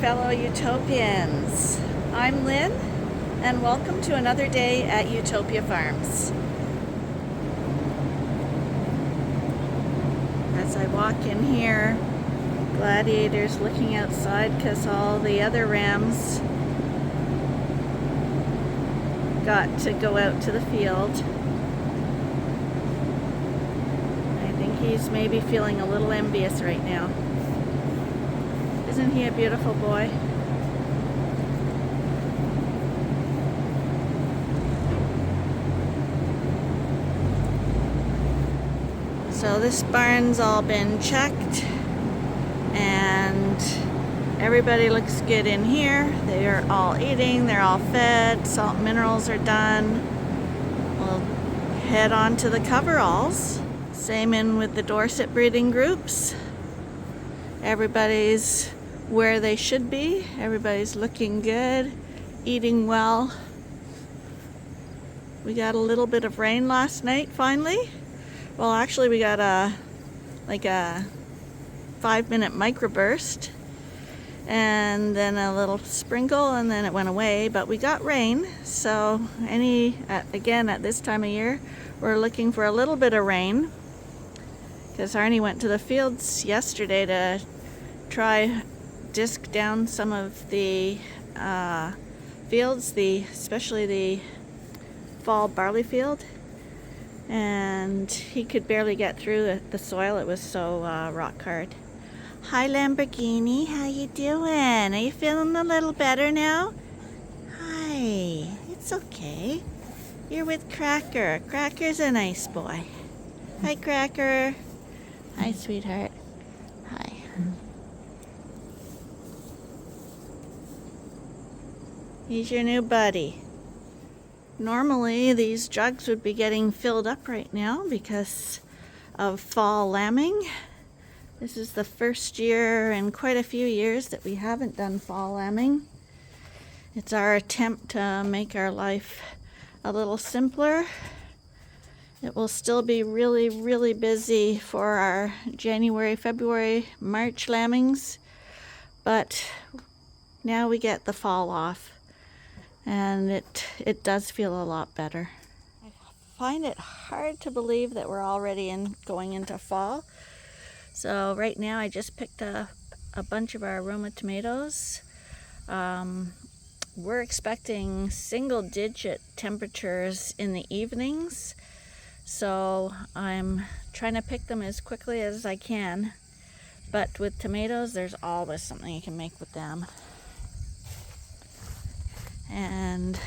fellow Utopians. I'm Lynn, and welcome to another day at Ewetopia Farms. As I walk in here, Gladiator's looking outside because all the other rams got to go out to the field. I think he's maybe feeling a little envious right now. Isn't he a beautiful boy? So this barn's all been checked and everybody looks good in here. They are all eating, they're all fed, salt and minerals are done. We'll head on to the coveralls. Same in with the Dorset breeding groups. Everybody's where they should be. Everybody's looking good, eating well. We got a little bit of rain last night finally. Well, actually we got a 5-minute microburst and then a little sprinkle and then it went away, but we got rain. So again at this time of year we're looking for a little bit of rain because Arnie went to the fields yesterday to try disc down some of the fields, especially the fall barley field, and he could barely get through the soil. It was so rock hard. Hi Lamborghini, how you doing? Are you feeling a little better now? Hi, it's okay. You're with Cracker. Cracker's a nice boy. Hi Cracker. Hi sweetheart. Hi. He's your new buddy. Normally these jugs would be getting filled up right now because of fall lambing. This is the first year in quite a few years that we haven't done fall lambing. It's our attempt to make our life a little simpler. It will still be really, really busy for our January, February, March lambings, but now we get the fall off. And it does feel a lot better. I find it hard to believe that we're already going into fall. So right now I just picked up a bunch of our aroma tomatoes. We're expecting single-digit temperatures in the evenings. So I'm trying to pick them as quickly as I can. But with tomatoes, there's always something you can make with them. And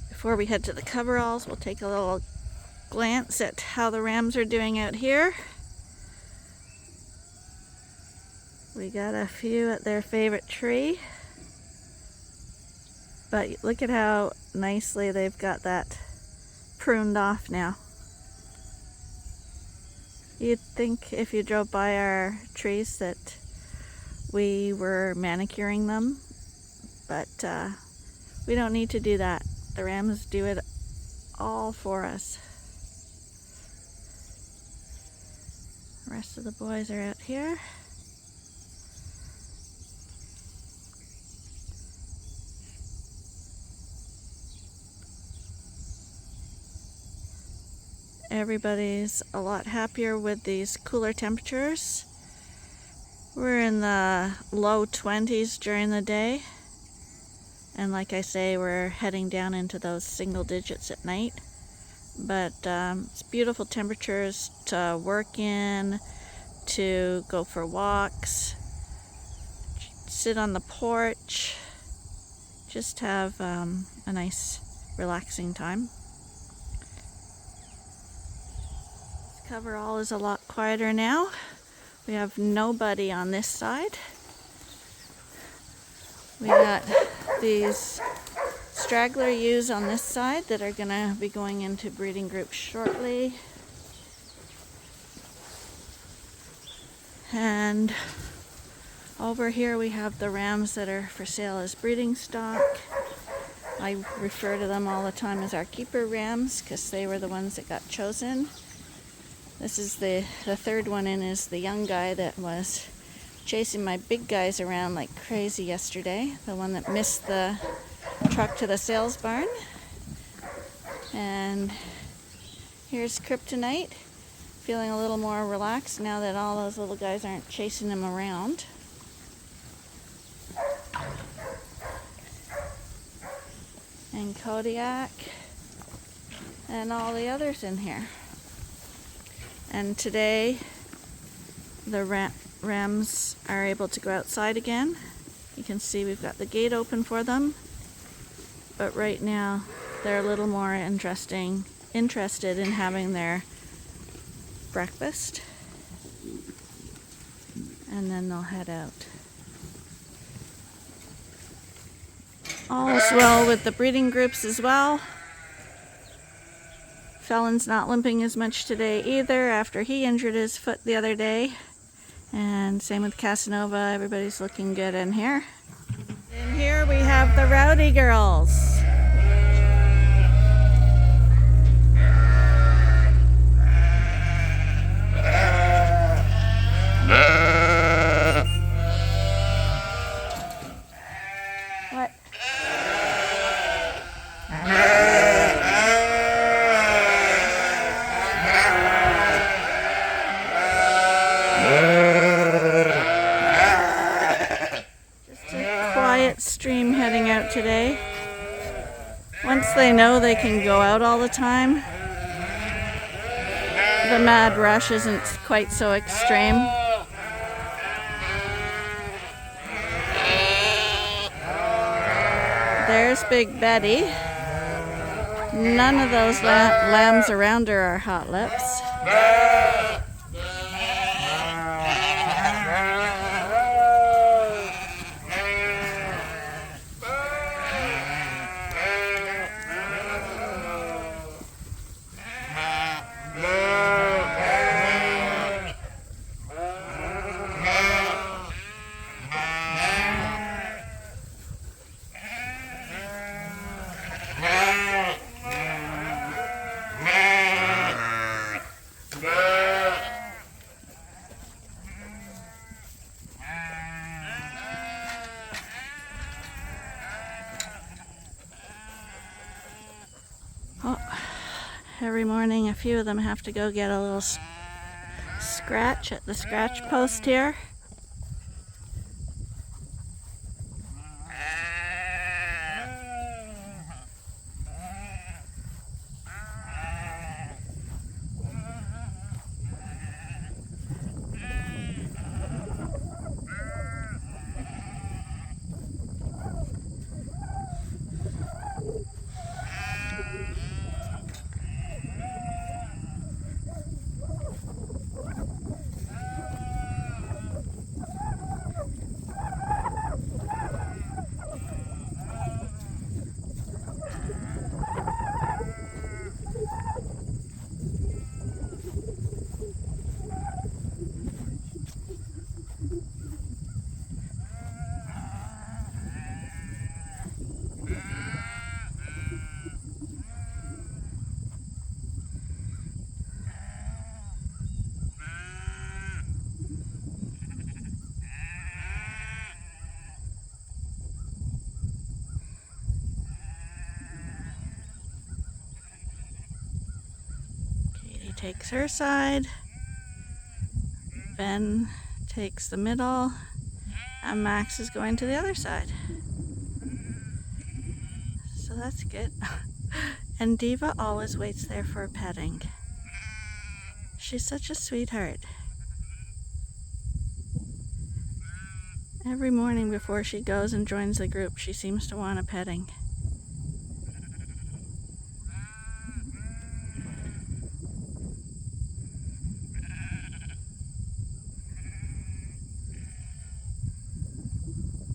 before we head to the coveralls, we'll take a little glance at how the rams are doing out here. We got a few at their favorite tree. But look at how nicely they've got that pruned off now. You'd think if you drove by our trees that we were manicuring them, but we don't need to do that. The rams do it all for us. The rest of the boys are out here. Everybody's a lot happier with these cooler temperatures. We're in the low 20s during the day. And like I say, we're heading down into those single digits at night. But it's beautiful temperatures to work in, to go for walks, sit on the porch, just have a nice relaxing time. This coverall is a lot quieter now. We have nobody on this side. We got these straggler ewes on this side that are going to be going into breeding groups shortly. And over here we have the rams that are for sale as breeding stock. I refer to them all the time as our keeper rams because they were the ones that got chosen. This is the third one in is the young guy that was chasing my big guys around like crazy yesterday. The one that missed the truck to the sales barn. And here's Kryptonite, feeling a little more relaxed now that all those little guys aren't chasing him around. And Kodiak and all the others in here. And today the rams are able to go outside again. You can see we've got the gate open for them, but right now they're a little more interested in having their breakfast, and then they'll head out. All is well with the breeding groups as well. Fallon's not limping as much today either after he injured his foot the other day. And same with Casanova, everybody's looking good in here. And here we have the Rowdy girls. What? Stream heading out today. Once they know they can go out all the time, the mad rush isn't quite so extreme. There's Big Betty. None of those lambs around her are hot lips. Oh, every morning a few of them have to go get a little scratch at the scratch post here. Takes her side, Ben takes the middle, and Max is going to the other side. So that's good. And Diva always waits there for petting. She's such a sweetheart. Every morning before she goes and joins the group, she seems to want a petting.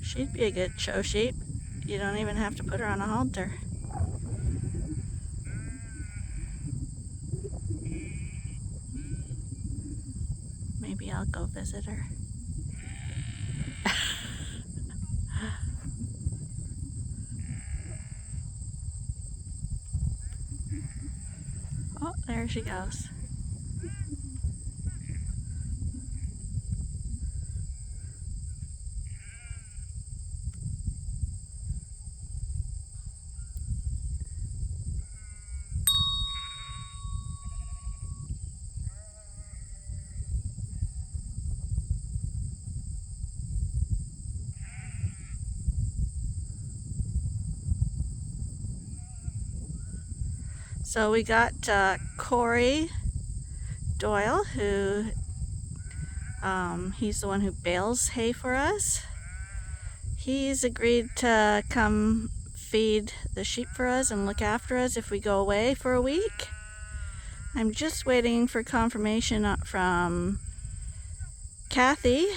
She'd be a good show sheep. You don't even have to put her on a halter. Maybe I'll go visit her. Oh, there she goes. So we got Corey Doyle, who he's the one who bales hay for us. He's agreed to come feed the sheep for us and look after us if we go away for a week. I'm just waiting for confirmation from Kathy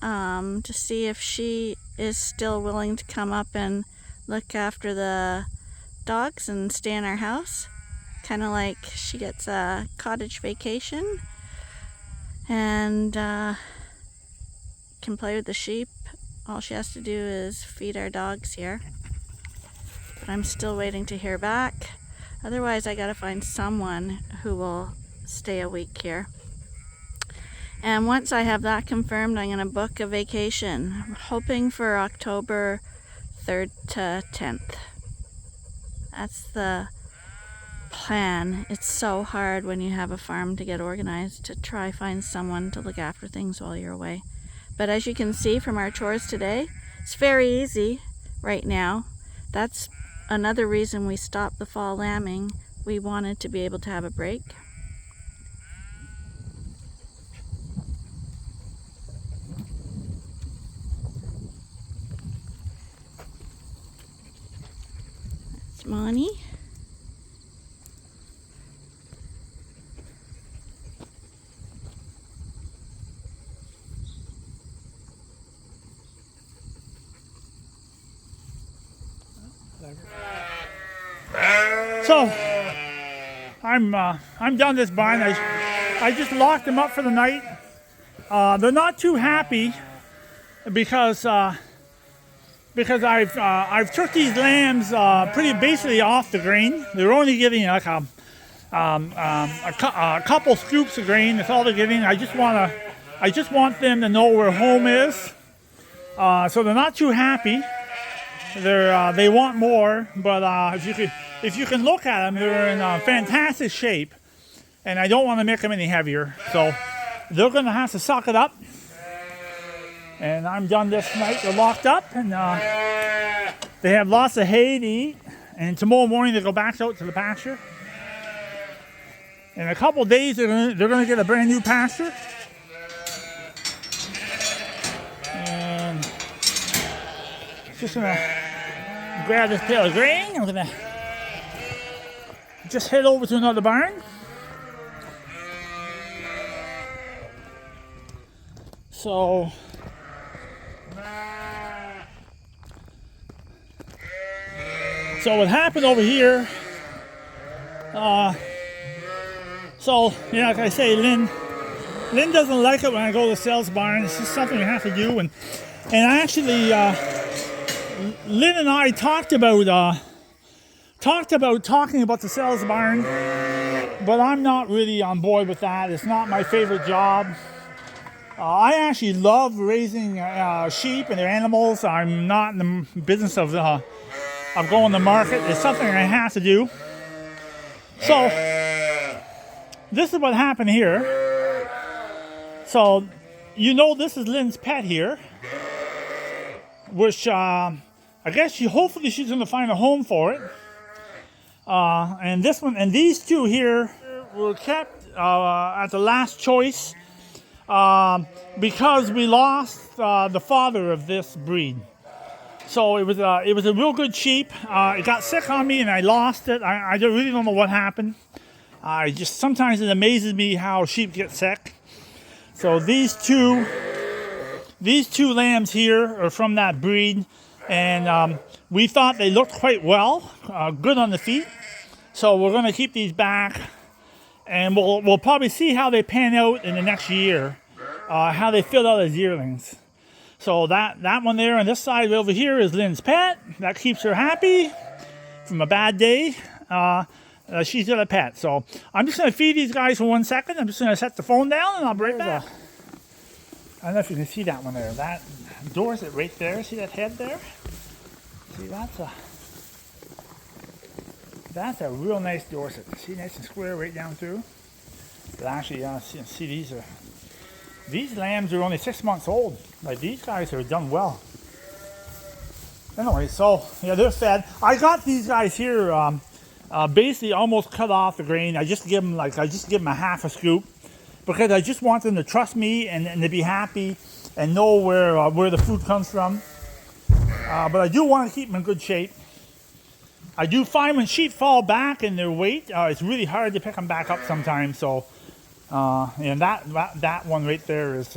to see if she is still willing to come up and look after the dogs and stay in our house. Kind of like she gets a cottage vacation and can play with the sheep. All she has to do is feed our dogs here. But I'm still waiting to hear back. Otherwise, I gotta find someone who will stay a week here. And once I have that confirmed, I'm gonna book a vacation. I'm hoping for October 3rd to 10th. That's the plan. It's so hard when you have a farm to get organized to try find someone to look after things while you're away. But as you can see from our chores today, it's very easy right now. That's another reason we stopped the fall lambing. We wanted to be able to have a break. That's Monty. So I'm done this barn. I just locked them up for the night. They're not too happy because I've took these lambs pretty basically off the grain. They're only getting like a couple scoops of grain. That's all they're getting. I just want them to know where home is. So they're not too happy. They want more, but if you can look at them, they're in fantastic shape, and I don't want to make them any heavier. So they're going to have to suck it up. And I'm done this night. They're locked up, and they have lots of hay to eat. And tomorrow morning they go back out to the pasture. In a couple of days they're going to get a brand new pasture. And just going to grab this pail of grain. I'm going to just head over to another barn. So what happened over here, like I say, Lynn doesn't like it when I go to the sales barn. It's just something we have to do. And actually, Lynn and I talked about talking about the sales barn, but I'm not really on board with that. It's not my favorite job. I actually love raising sheep and their animals. I'm not in the business of going to market. It's something I have to do. So this is what happened here. So this is Lynn's pet here, which I guess hopefully she's going to find a home for it. And this one and these two here were kept at the last choice because we lost the father of this breed. So it was a real good sheep. It got sick on me and I lost it. I really don't know what happened. Sometimes it amazes me how sheep get sick. So these two lambs here are from that breed, and we thought they looked quite well, good on the feet. So we're going to keep these back, and we'll probably see how they pan out in the next year, how they fill out as yearlings. So that one there on this side over here is Lynn's pet. That keeps her happy from a bad day. She's got a pet. So I'm just going to feed these guys for 1 second. I'm just going to set the phone down and I'll be right back. I don't know if you can see that one there. That Dorset right there. See that head there? See, that's a real nice Dorset. See, nice and square right down through. But actually, see these lambs are only 6 months old. Like, these guys are done well. Anyway, so yeah, they're fed. I got these guys here basically almost cut off the grain. I just give them a half a scoop because I just want them to trust me and to be happy and know where the food comes from. But I do want to keep them in good shape. I do find when sheep fall back in their weight, it's really hard to pick them back up sometimes. So, and that one right there is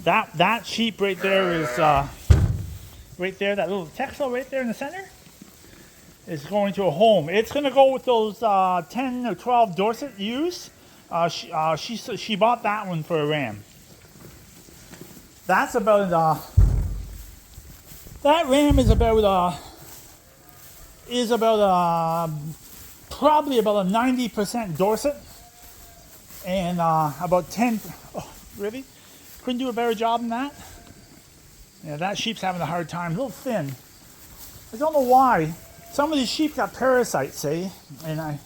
that sheep right there is right there. That little Texel right there in the center is going to a home. It's going to go with those 10 or 12 Dorset ewes. She bought that one for a ram. That's about that ram is about probably about a 90% Dorset and about 10. Oh, really? Couldn't do a better job than that. Yeah, that sheep's having a hard time. A little thin. I don't know why. Some of these sheep got parasites, eh? And I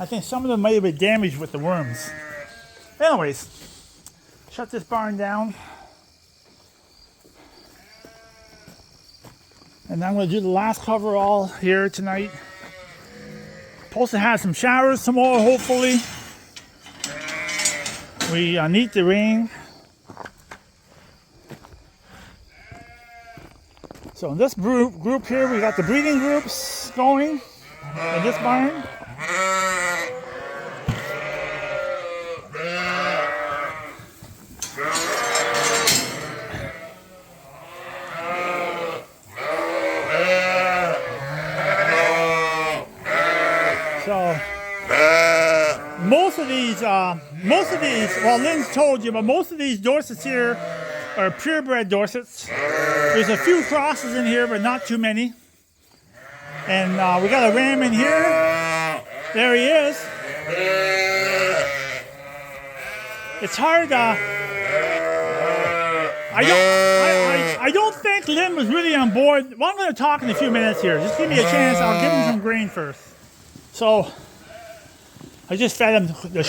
think some of them might have been damaged with the worms. Anyways, shut this barn down. And I'm going to do the last coverall here tonight. Supposed to have some showers tomorrow, hopefully. We need the rain. So in this group here, we got the breeding groups going in this barn. So most of these, well, Lynn's told you, but most of these Dorsets here are purebred Dorsets. There's a few crosses in here, but not too many. And we got a ram in here. There he is. It's hard. I don't think Lynn was really on board. Well, I'm going to talk in a few minutes here. Just give me a chance. I'll give him some grain first. So I just fed them to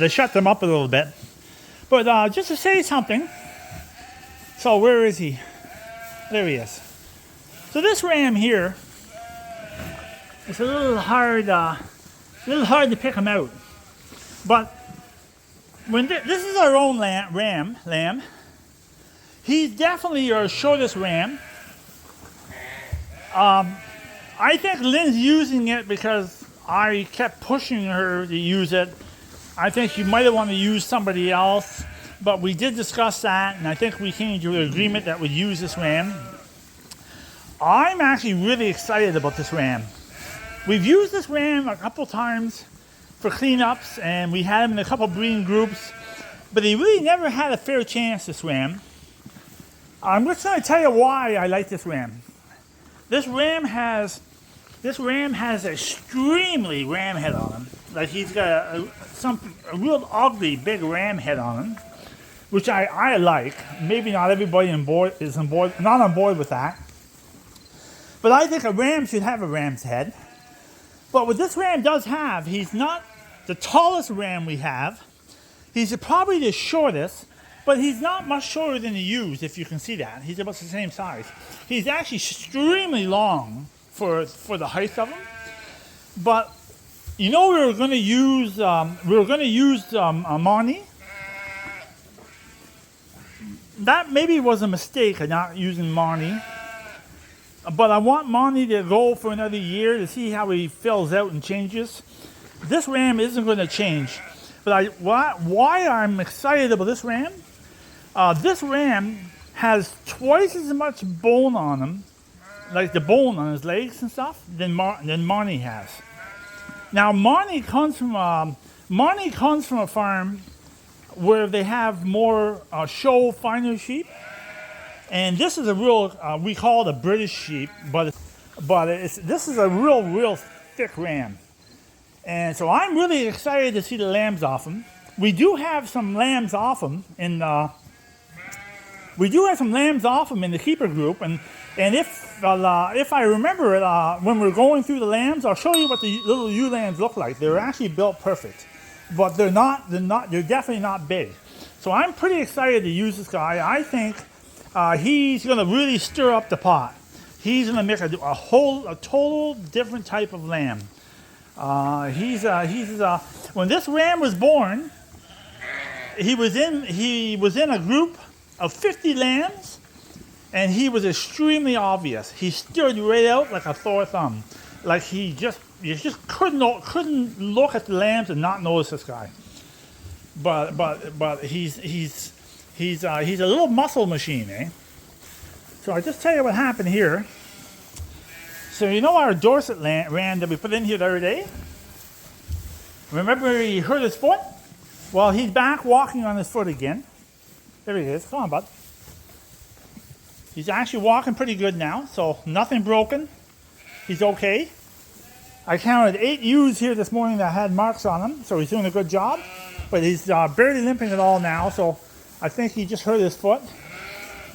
shut them up a little bit. But just to say something. So where is he? There he is. So this ram here, it's a little hard to pick him out. But when this is our own lamb, he's definitely our shortest ram. I think Lynn's using it because I kept pushing her to use it. I think she might have wanted to use somebody else, but we did discuss that, and I think we came to an agreement that we'd use this ram. I'm actually really excited about this ram. We've used this ram a couple times for cleanups, and we had him in a couple breeding groups, but he really never had a fair chance, this ram. I'm just going to tell you why I like this ram. This ram has extremely ram head on him. Like he's got a real ugly big ram head on him, which I like. Maybe not everybody not on board with that. But I think a ram should have a ram's head. But what this ram does have, he's not the tallest ram we have. He's probably the shortest, but he's not much shorter than the ewes, if you can see that. He's about the same size. He's actually extremely long for the height of him. But you know, we were going to use Arnie. That maybe was a mistake of not using Marnie. But I want Marnie to go for another year to see how he fills out and changes. This ram isn't going to change. But why I'm excited about this ram has twice as much bone on him, like the bone on his legs and stuff, than Marnie has. Now Marnie comes from a farm where they have more show finer sheep, and this is a real we call it a British sheep, but this is a real thick ram, and so I'm really excited to see the lambs off him. We do have some lambs off him in the keeper group, and if I remember it, when we're going through the lambs, I'll show you what the little ewe lambs look like. They're actually built perfect. But they're definitely not big. So I'm pretty excited to use this guy. I think he's going to really stir up the pot. He's gonna make a total different type of lamb. When this ram was born, he was in a group of 50 lambs, and he was extremely obvious. He stood right out like a sore thumb, like you just couldn't look at the lambs and not notice this guy. But he's a little muscle machine, eh? So I just tell you what happened here. So you know our Dorset ram that we put in here the other day? Remember he hurt his foot? Well, he's back walking on his foot again. There he is. Come on, bud. He's actually walking pretty good now, so nothing broken. He's okay. I counted 8 ewes here this morning that had marks on them, so he's doing a good job. But he's barely limping at all now, so I think he just hurt his foot.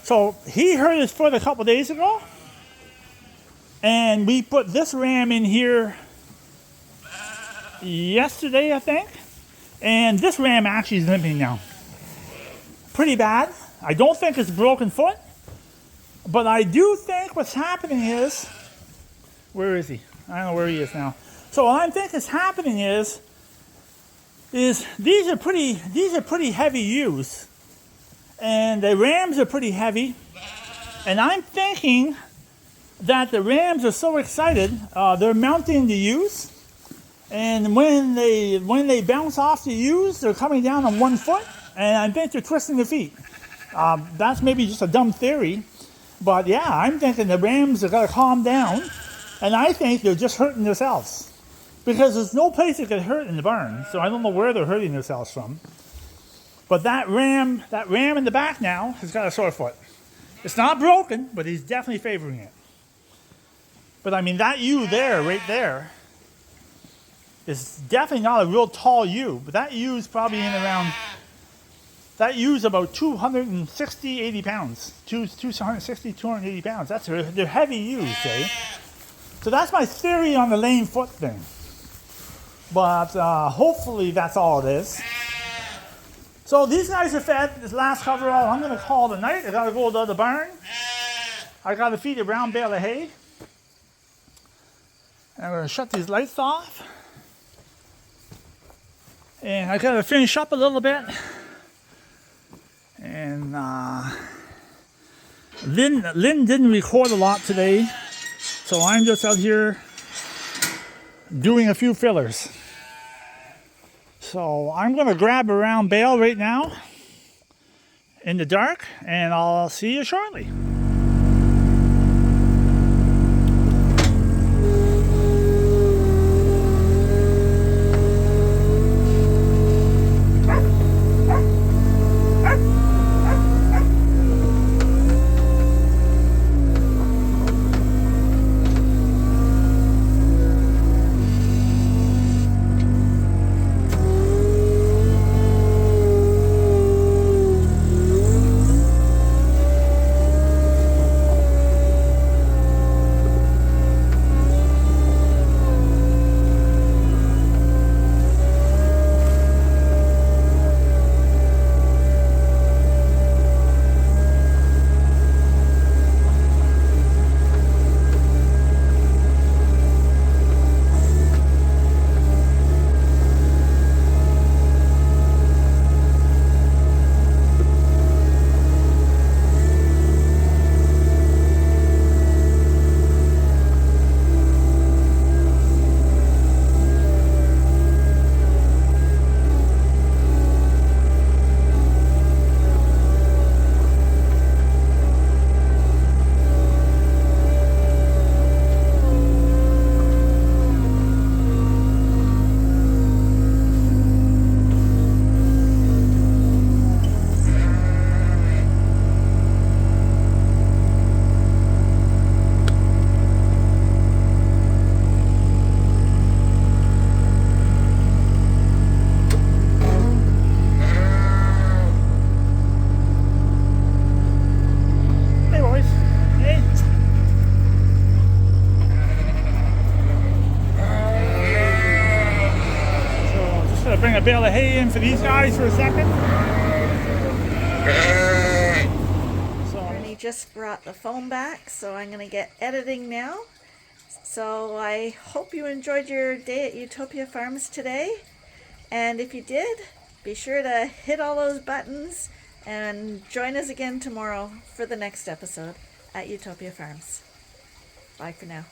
So he hurt his foot a couple days ago, and we put this ram in here yesterday, I think. And this ram actually is limping now. Pretty bad. I don't think it's a broken foot, but I do think what's happening is, where is he? I don't know where he is now. So what I think is happening is these are pretty heavy ewes, and the rams are pretty heavy, and I'm thinking that the rams are so excited they're mounting the ewes, and when they bounce off the ewes, they're coming down on one foot, and I think they're twisting their feet. That's maybe just a dumb theory, but yeah, I'm thinking the rams are gonna calm down, and I think they're just hurting themselves. Because there's no place they could hurt in the barn, so I don't know where they're hurting themselves from. But that ram in the back now has got a sore foot. It's not broken, but he's definitely favoring it. But I mean, that ewe there, right there, is definitely not a real tall ewe. But that ewe is probably that ewe's about 260, 80 pounds. 260, 280 pounds. They're heavy ewes, eh? So that's my theory on the lame foot thing. But hopefully that's all it is. So these guys are fed. This last coverall, I'm going to call it a night. I got to go to the barn. I got to feed a brown bale of hay. And I'm going to shut these lights off. And I got to finish up a little bit. And Lynn didn't record a lot today, so I'm just out here doing a few fillers. So I'm going to grab a round bale right now in the dark, and I'll see you shortly. Bring a bale of hay in for these guys for a second. So Arnie just brought the phone back, so I'm going to get editing now. So I hope you enjoyed your day at Ewetopia Farms today. And if you did, be sure to hit all those buttons and join us again tomorrow for the next episode at Ewetopia Farms. Bye for now.